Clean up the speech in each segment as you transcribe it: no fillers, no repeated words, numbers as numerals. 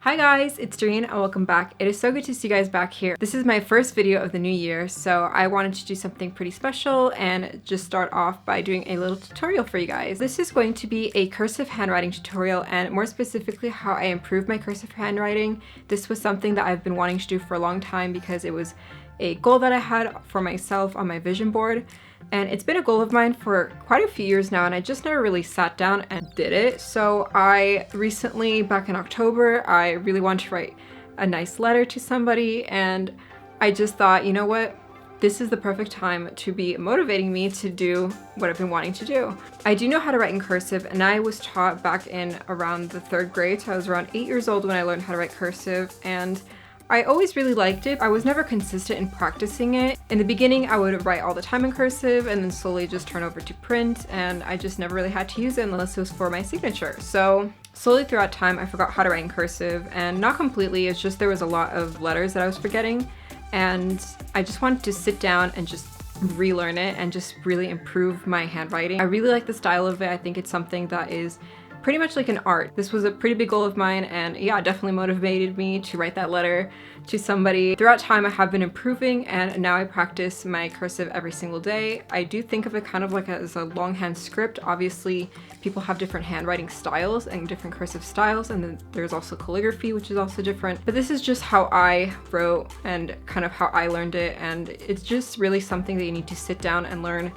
Hi guys, it's Doreen and welcome back. It is so good to see you guys back here. This is my first video of the new year, so I wanted to do something pretty special and just start off by doing a little tutorial for you guys. This is going to be a cursive handwriting tutorial, and more specifically how I improved my cursive handwriting. This was something that I've been wanting to do for a long time because it was a goal that I had for myself on my vision board. And it's been a goal of mine for quite a few years now, and I just never really sat down and did it. So I recently, back in October, I really wanted to write a nice letter to somebody, and I just thought, you know what? This is the perfect time to be motivating me to do what I've been wanting to do. I do know how to write in cursive, and I was taught back in around the 3rd grade, so I was around 8 years old when I learned how to write cursive, and I always really liked it. I was never consistent in practicing it. In the beginning, I would write all the time in cursive and then slowly just turn over to print, and I just never really had to use it unless it was for my signature. So slowly throughout time, I forgot how to write in cursive, and not completely, it's just there was a lot of letters that I was forgetting, and I just wanted to sit down and just relearn it and just really improve my handwriting. I really like the style of it. I think it's something that is pretty much like an art. This was a pretty big goal of mine, and yeah, it definitely motivated me to write that letter to somebody. Throughout time, I have been improving, and now I practice my cursive every single day. I do think of it kind of like as a longhand script. Obviously, people have different handwriting styles and different cursive styles, and then there's also calligraphy, which is also different. But this is just how I wrote and kind of how I learned it, and it's just really something that you need to sit down and learn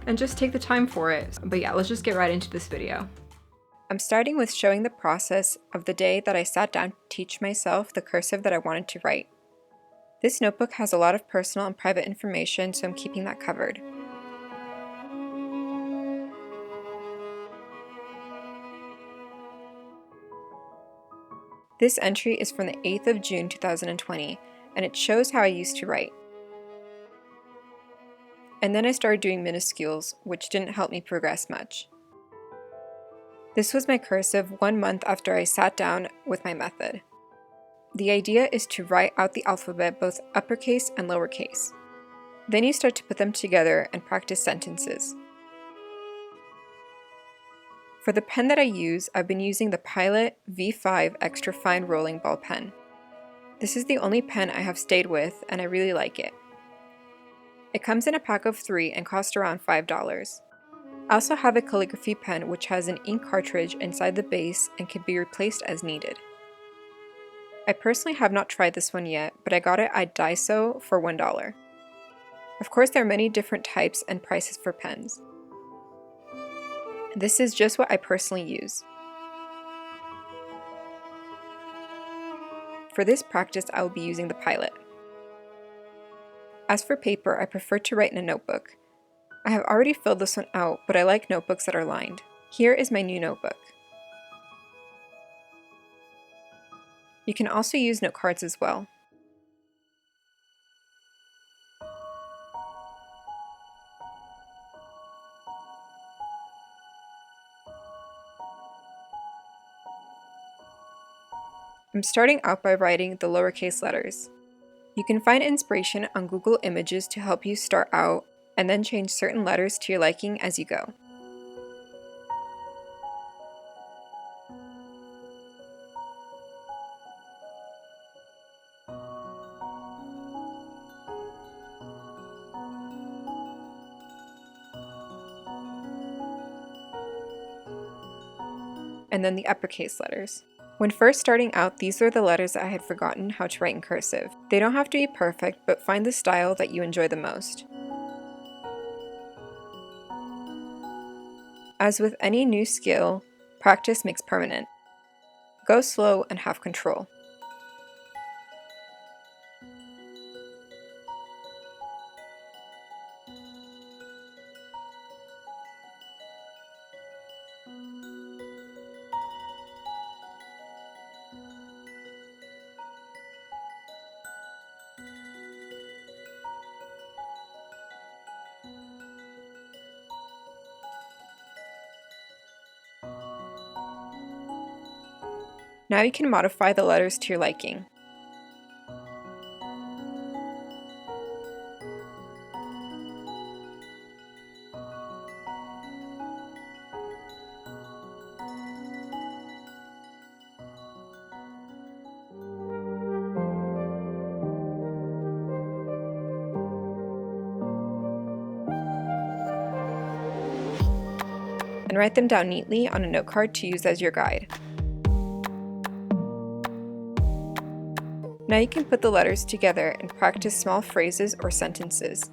and just take the time for it. But yeah, let's just get right into this video. I'm starting with showing the process of the day that I sat down to teach myself the cursive that I wanted to write. This notebook has a lot of personal and private information, so I'm keeping that covered. This entry is from the 8th of June 2020, and it shows how I used to write. And then I started doing minuscules, which didn't help me progress much. This was my cursive 1 month after I sat down with my method. The idea is to write out the alphabet, both uppercase and lowercase. Then you start to put them together and practice sentences. For the pen that I use, I've been using the Pilot V5 Extra Fine Rolling Ball pen. This is the only pen I have stayed with, and I really like it. It comes in a pack of 3 and costs around $5. I also have a calligraphy pen which has an ink cartridge inside the base and can be replaced as needed. I personally have not tried this one yet, but I got it at Daiso for $1. Of course, there are many different types and prices for pens. This is just what I personally use. For this practice, I will be using the Pilot. As for paper, I prefer to write in a notebook. I have already filled this one out, but I like notebooks that are lined. Here is my new notebook. You can also use note cards as well. I'm starting out by writing the lowercase letters. You can find inspiration on Google Images to help you start out and then change certain letters to your liking as you go. And then the uppercase letters. When first starting out, these are the letters I had forgotten how to write in cursive. They don't have to be perfect, but find the style that you enjoy the most. As with any new skill, practice makes permanent. Go slow and have control. Now you can modify the letters to your liking. and write them down neatly on a note card to use as your guide. Now you can put the letters together and practice small phrases or sentences.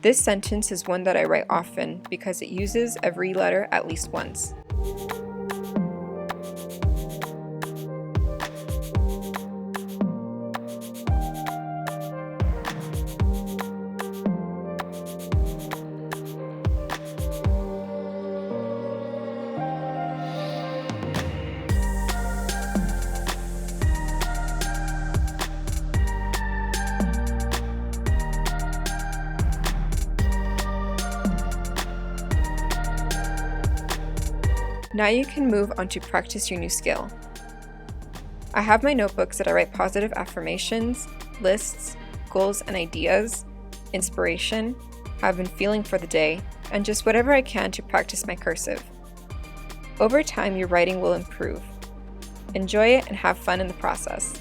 This sentence is one that I write often because it uses every letter at least once. Now you can move on to practice your new skill. I have my notebooks that I write positive affirmations, lists, goals and ideas, inspiration, how I've been feeling for the day, and just whatever I can to practice my cursive. Over time, your writing will improve. Enjoy it and have fun in the process.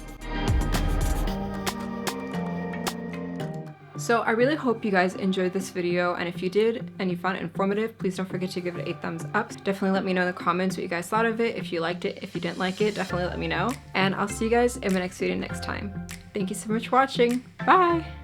So I really hope you guys enjoyed this video, and if you did and you found it informative, please don't forget to give it a thumbs up. Definitely let me know in the comments what you guys thought of it. If you liked it, if you didn't like it, definitely let me know. And I'll see you guys in my next video next time. Thank you so much for watching. Bye!